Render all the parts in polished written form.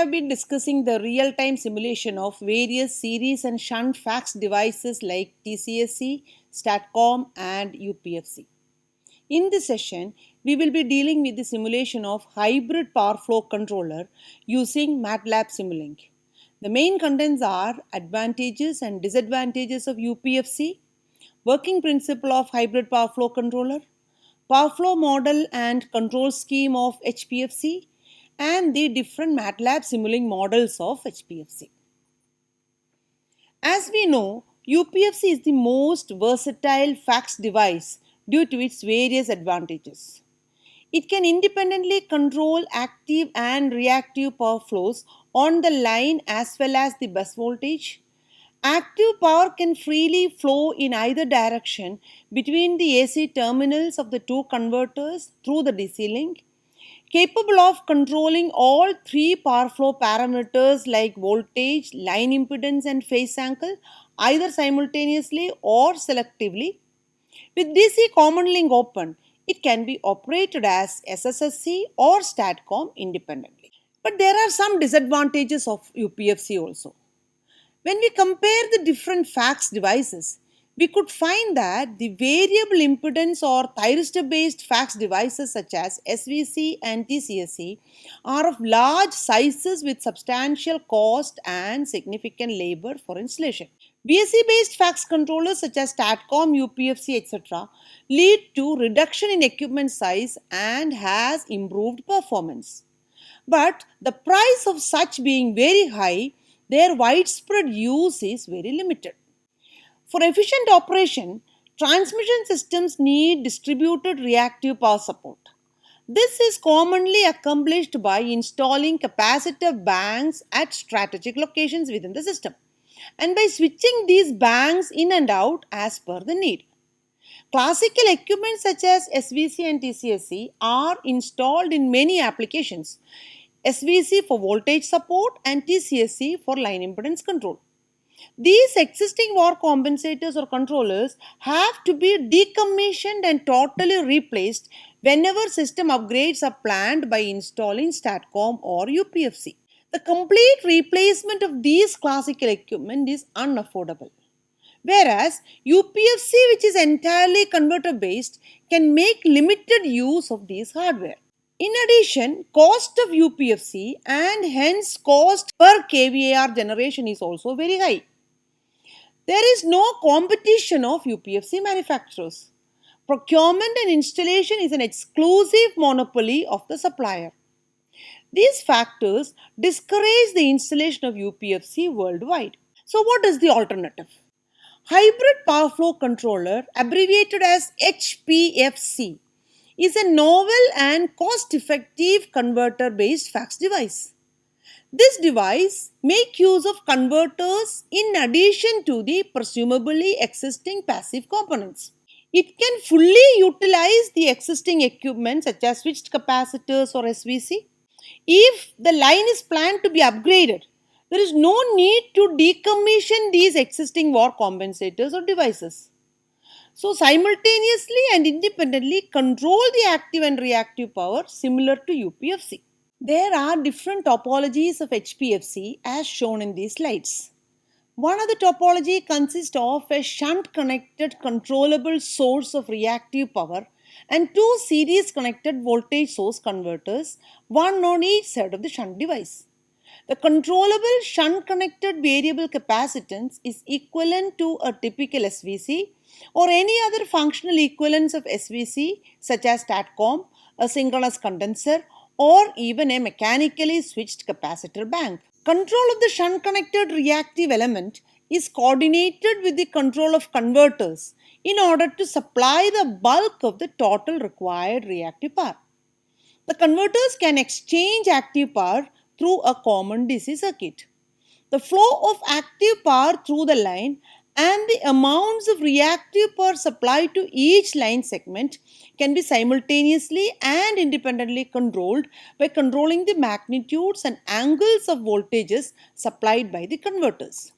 have been discussing the real-time simulation of various series and shunt fax devices like TCSC, STATCOM and UPFC. In this session, we will be dealing with the simulation of hybrid power flow controller using Matlab SIMULINK. The main contents are advantages and disadvantages of UPFC, working principle of hybrid power flow controller, power flow model and control scheme of HPFC, and the different Matlab SIMULINK models of HPFC. As we know, UPFC is the most versatile fax device due to its various advantages. It can independently control active and reactive power flows on the line as well as the bus voltage. Active power can freely flow in either direction between the AC terminals of the two converters through the DC link. Capable of controlling all three power flow parameters like voltage, line impedance and phase angle either simultaneously or selectively. With DC common link open, it can be operated as SSSC or STATCOM independently. But there are some disadvantages of UPFC also. When we compare the different fax devices, we could find that the variable impedance or thyristor-based fax devices such as SVC and TCSC are of large sizes with substantial cost and significant labor for installation. VSC-based fax controllers such as STATCOM, UPFC, etc. lead to reduction in equipment size and has improved performance. But the price of such being very high, their widespread use is very limited. For efficient operation, transmission systems need distributed reactive power support. This is commonly accomplished by installing capacitor banks at strategic locations within the system and by switching these banks in and out as per the need. Classical equipment such as SVC and TCSC are installed in many applications. SVC for voltage support and TCSC for line impedance control. These existing VAR compensators or controllers have to be decommissioned and totally replaced whenever system upgrades are planned by installing STATCOM or UPFC. The complete replacement of these classical equipment is unaffordable. Whereas UPFC, which is entirely converter based, can make limited use of these hardware. In addition, cost of UPFC and hence cost per kVAR generation is also very high. There is no competition of UPFC manufacturers. Procurement and installation is an exclusive monopoly of the supplier. These factors discourage the installation of UPFC worldwide. So what is the alternative? Hybrid Power Flow Controller, abbreviated as HPFC, is a novel and cost-effective converter-based fax device. This device makes use of converters in addition to the presumably existing passive components. It can fully utilize the existing equipment such as switched capacitors or SVC. If the line is planned to be upgraded, there is no need to decommission these existing VAR compensators or devices. So simultaneously and independently control the active and reactive power similar to UPFC. There are different topologies of HPFC as shown in these slides. One of the topology consists of a shunt connected controllable source of reactive power and two series connected voltage source converters, one on each side of the shunt device. The controllable shunt connected variable capacitance is equivalent to a typical SVC or any other functional equivalents of SVC such as STATCOM, a synchronous condenser, or even a mechanically switched capacitor bank. Control of the shunt connected reactive element is coordinated with the control of converters in order to supply the bulk of the total required reactive power. The converters can exchange active power through a common DC circuit. The flow of active power through the line and the amounts of reactive power supplied to each line segment can be simultaneously and independently controlled by controlling the magnitudes and angles of voltages supplied by the converters.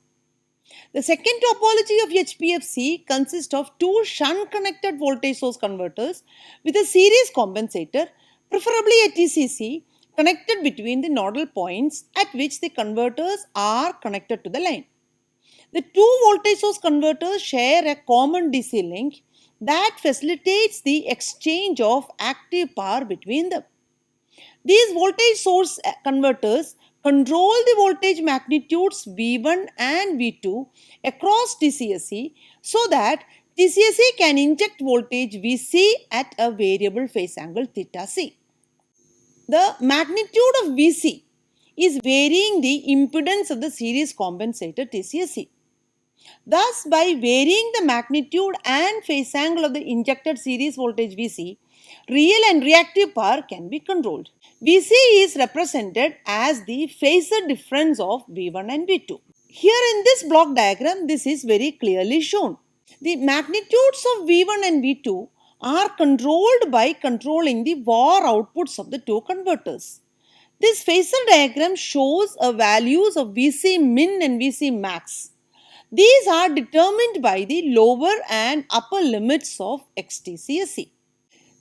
The second topology of HPFC consists of two shunt-connected voltage source converters with a series compensator, preferably a TCC, connected between the nodal points at which the converters are connected to the line. The two voltage source converters share a common DC link that facilitates the exchange of active power between them. These voltage source converters control the voltage magnitudes V1 and V2 across TCSC so that TCSC can inject voltage VC at a variable phase angle theta C. The magnitude of VC is varying the impedance of the series compensator TCSC. Thus, by varying the magnitude and phase angle of the injected series voltage VC, real and reactive power can be controlled. VC is represented as the phasor difference of V1 and V2. Here in this block diagram, this is very clearly shown. The magnitudes of V1 and V2 are controlled by controlling the VAR outputs of the two converters. This phasor diagram shows values of VC min and VC max. These are determined by the lower and upper limits of XTCSC.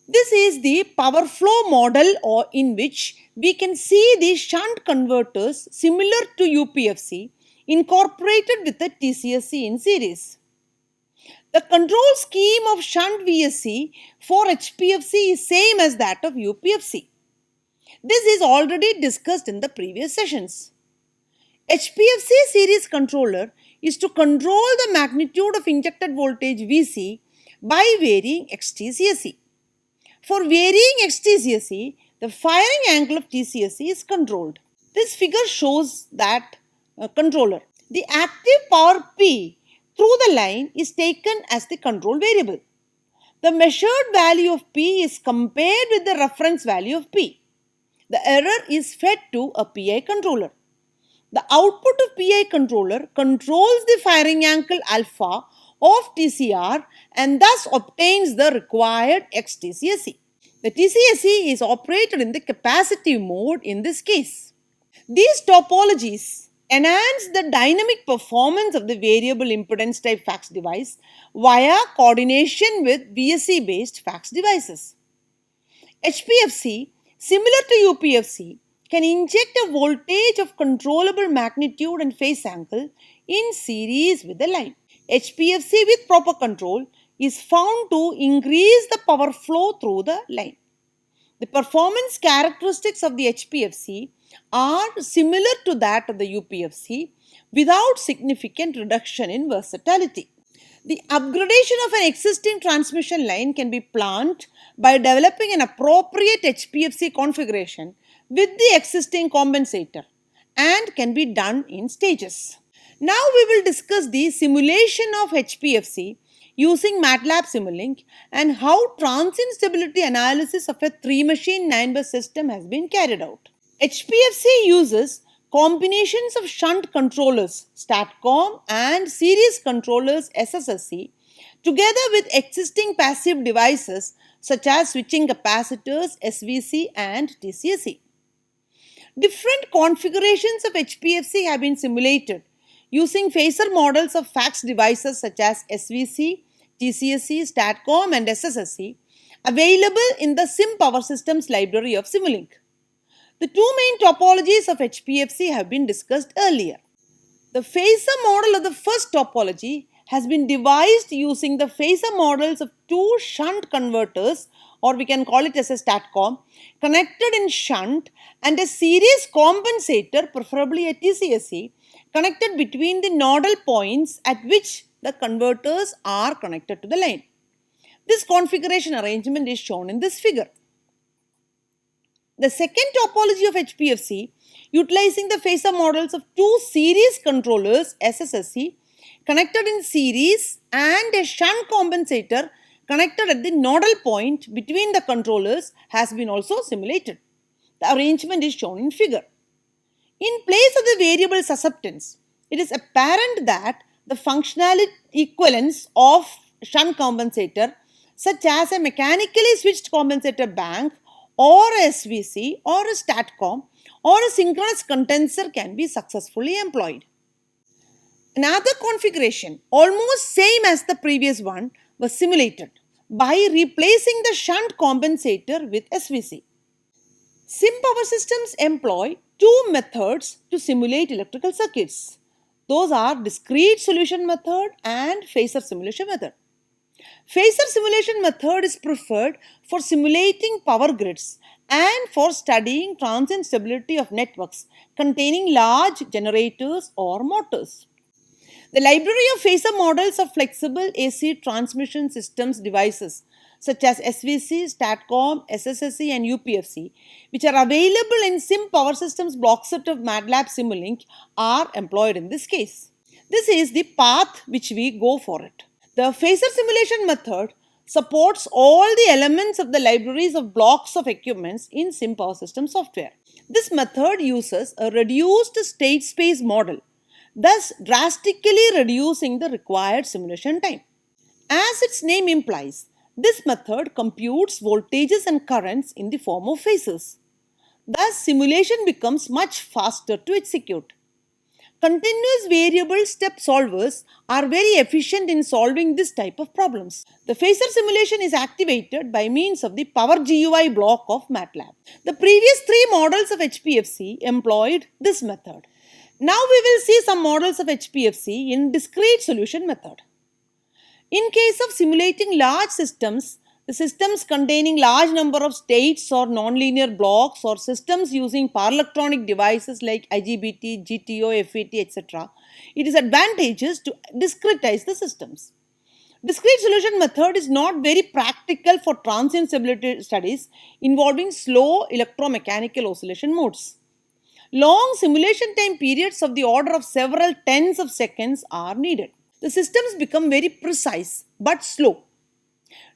This is the power flow model or in which we can see the shunt converters similar to UPFC incorporated with the TCSC in series. The control scheme of shunt VSC for HPFC is same as that of UPFC. This is already discussed in the previous sessions. HPFC series controller is to control the magnitude of injected voltage VC by varying XTCSC. For varying XTCSC, the firing angle of TCSC is controlled. This figure shows that controller. The active power P through the line is taken as the control variable. The measured value of P is compared with the reference value of P. The error is fed to a PI controller. The output of PI controller controls the firing angle alpha of TCR and thus obtains the required XTCSC. The TCSC is operated in the capacitive mode in this case. These topologies enhance the dynamic performance of the variable impedance type fax device via coordination with VSC based fax devices. HPFC, similar to UPFC, can inject a voltage of controllable magnitude and phase angle in series with the line. HPFC with proper control is found to increase the power flow through the line. The performance characteristics of the HPFC are similar to that of the UPFC without significant reduction in versatility. The upgradation of an existing transmission line can be planned by developing an appropriate HPFC configuration with the existing compensator and can be done in stages. Now we will discuss the simulation of HPFC using MATLAB Simulink and how transient stability analysis of a 3-machine 9-bus system has been carried out. HPFC uses combinations of shunt controllers STATCOM and series controllers SSSC together with existing passive devices such as switching capacitors SVC and TCSC. Different configurations of HPFC have been simulated using phasor models of fax devices such as SVC, TCSC, STATCOM and SSSC available in the Sim Power Systems library of Simulink. The two main topologies of HPFC have been discussed earlier. The phasor model of the first topology has been devised using the phasor models of two shunt converters, or we can call it as a STATCOM, connected in shunt and a series compensator, preferably a TCSC, connected between the nodal points at which the converters are connected to the line. This configuration arrangement is shown in this figure. The second topology of HPFC, utilizing the phasor models of two series controllers SSSC connected in series and a shunt compensator connected at the nodal point between the controllers, has been also simulated. The arrangement is shown in figure. In place of the variable susceptance, it is apparent that the functional equivalence of shunt compensator, such as a mechanically switched compensator bank or a SVC or a STATCOM or a synchronous condenser, can be successfully employed. Another configuration, almost same as the previous one, was simulated by replacing the shunt compensator with SVC. Sim power systems employ two methods to simulate electrical circuits. Those are discrete solution method and phasor simulation method. Phasor simulation method is preferred for simulating power grids and for studying transient stability of networks containing large generators or motors. The library of phasor models of flexible AC transmission systems devices such as SVC, STATCOM, SSSC and UPFC, which are available in Sim Power Systems block set of Matlab Simulink, are employed in this case. This is the path which we go for it. The phasor simulation method supports all the elements of the libraries of blocks of equipments in Sim Power System software. This method uses a reduced state space model, thus drastically reducing the required simulation time. As its name implies, this method computes voltages and currents in the form of phasors. Thus, simulation becomes much faster to execute. Continuous variable step solvers are very efficient in solving this type of problems. The phasor simulation is activated by means of the Power GUI block of MATLAB. The previous three models of HPFC employed this method. Now we will see some models of HPFC in discrete solution method. In case of simulating large systems, the systems containing large number of states or nonlinear blocks or systems using power electronic devices like IGBT, GTO, FET, etc., it is advantageous to discretize the systems. Discrete solution method is not very practical for transient stability studies involving slow electromechanical oscillation modes. Long simulation time periods of the order of several tens of seconds are needed. The systems become very precise but slow.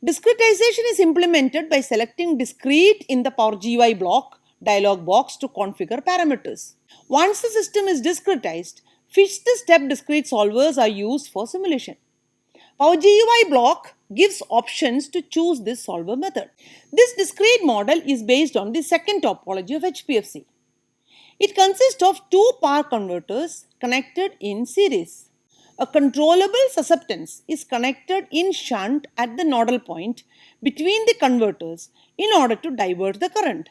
Discretization is implemented by selecting discrete in the Power GUI block dialog box to configure parameters. Once the system is discretized, fixed step discrete solvers are used for simulation. Power GUI block gives options to choose this solver method. This discrete model is based on the second topology of HPFC. It consists of two power converters connected in series. A controllable susceptance is connected in shunt at the nodal point between the converters in order to divert the current.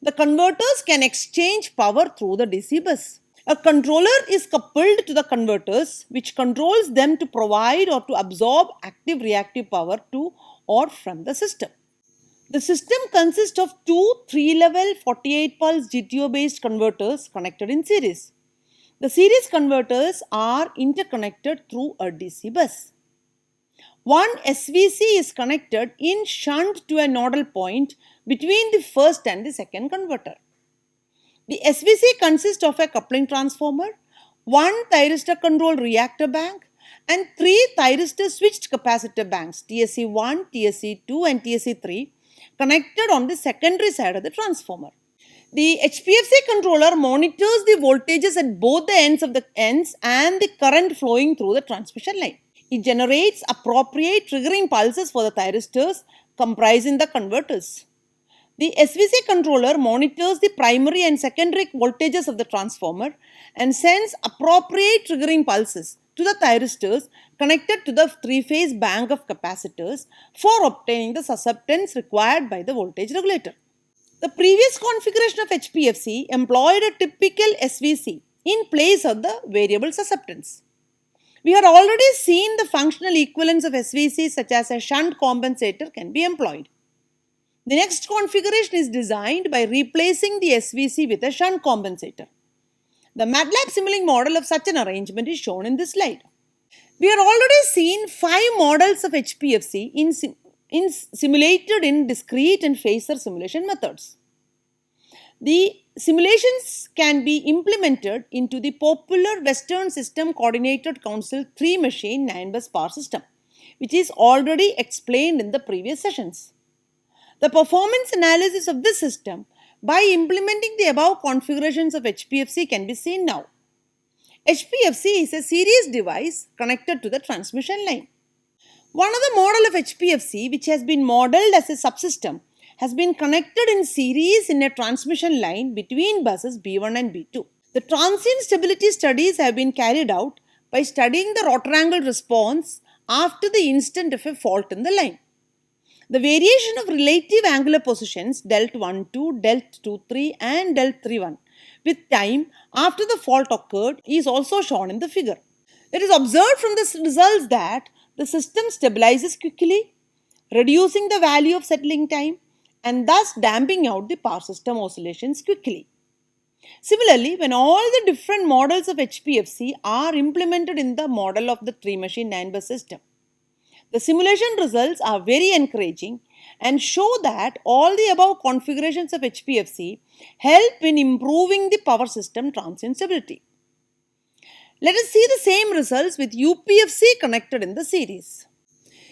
The converters can exchange power through the DC bus. A controller is coupled to the converters which controls them to provide or to absorb active reactive power to or from the system. The system consists of two 3-level 48 pulse GTO based converters connected in series. The series converters are interconnected through a DC bus. One SVC is connected in shunt to a nodal point between the first and the second converter. The SVC consists of a coupling transformer, one thyristor controlled reactor bank, and three thyristor switched capacitor banks TSC1, TSC2 and TSC3 connected on the secondary side of the transformer. The HPFC controller monitors the voltages at both the ends of the ends and the current flowing through the transmission line. It generates appropriate triggering pulses for the thyristors comprising the converters. The SVC controller monitors the primary and secondary voltages of the transformer and sends appropriate triggering pulses to the thyristors connected to the three-phase bank of capacitors for obtaining the susceptance required by the voltage regulator. The previous configuration of HPFC employed a typical SVC in place of the variable susceptance. We had already seen the functional equivalents of SVC such as a shunt compensator can be employed. The next configuration is designed by replacing the SVC with a shunt compensator. The Matlab SIMULINK model of such an arrangement is shown in this slide. We have already seen 5 models of HPFC simulated in discrete and phasor simulation methods. The simulations can be implemented into the popular Western System Coordinated Council 3-machine 9-bus power system, which is already explained in the previous sessions. The performance analysis of this system by implementing the above configurations of HPFC can be seen now. HPFC is a series device connected to the transmission line. One other model of HPFC which has been modeled as a subsystem has been connected in series in a transmission line between buses B1 and B2. The transient stability studies have been carried out by studying the rotor angle response after the instant of a fault in the line. The variation of relative angular positions delt 1, 2, delt 2, 3 and delt 3, 1 with time after the fault occurred is also shown in the figure. It is observed from the results that the system stabilizes quickly, reducing the value of settling time and thus damping out the power system oscillations quickly. Similarly, when all the different models of HPFC are implemented in the model of the 3-machine 9-bus system, the simulation results are very encouraging and show that all the above configurations of HPFC help in improving the power system transient stability. Let us see the same results with UPFC connected in the series.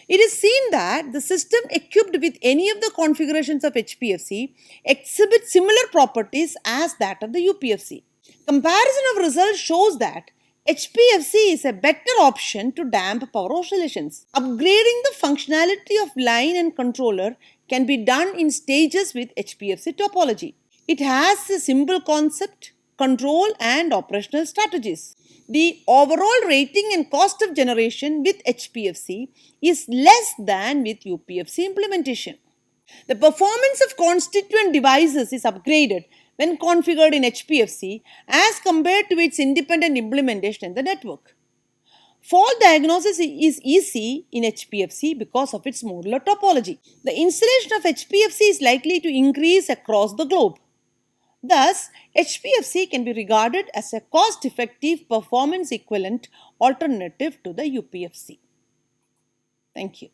It is seen that the system equipped with any of the configurations of HPFC exhibits similar properties as that of the UPFC. Comparison of results shows that HPFC is a better option to damp power oscillations. Upgrading the functionality of line and controller can be done in stages with HPFC topology. It has a simple concept, control and operational strategies. The overall rating and cost of generation with HPFC is less than with UPFC implementation. The performance of constituent devices is upgraded when configured in HPFC as compared to its independent implementation in the network. Fault diagnosis is easy in HPFC because of its modular topology. The installation of HPFC is likely to increase across the globe. Thus, HPFC can be regarded as a cost-effective performance equivalent alternative to the UPFC. Thank you.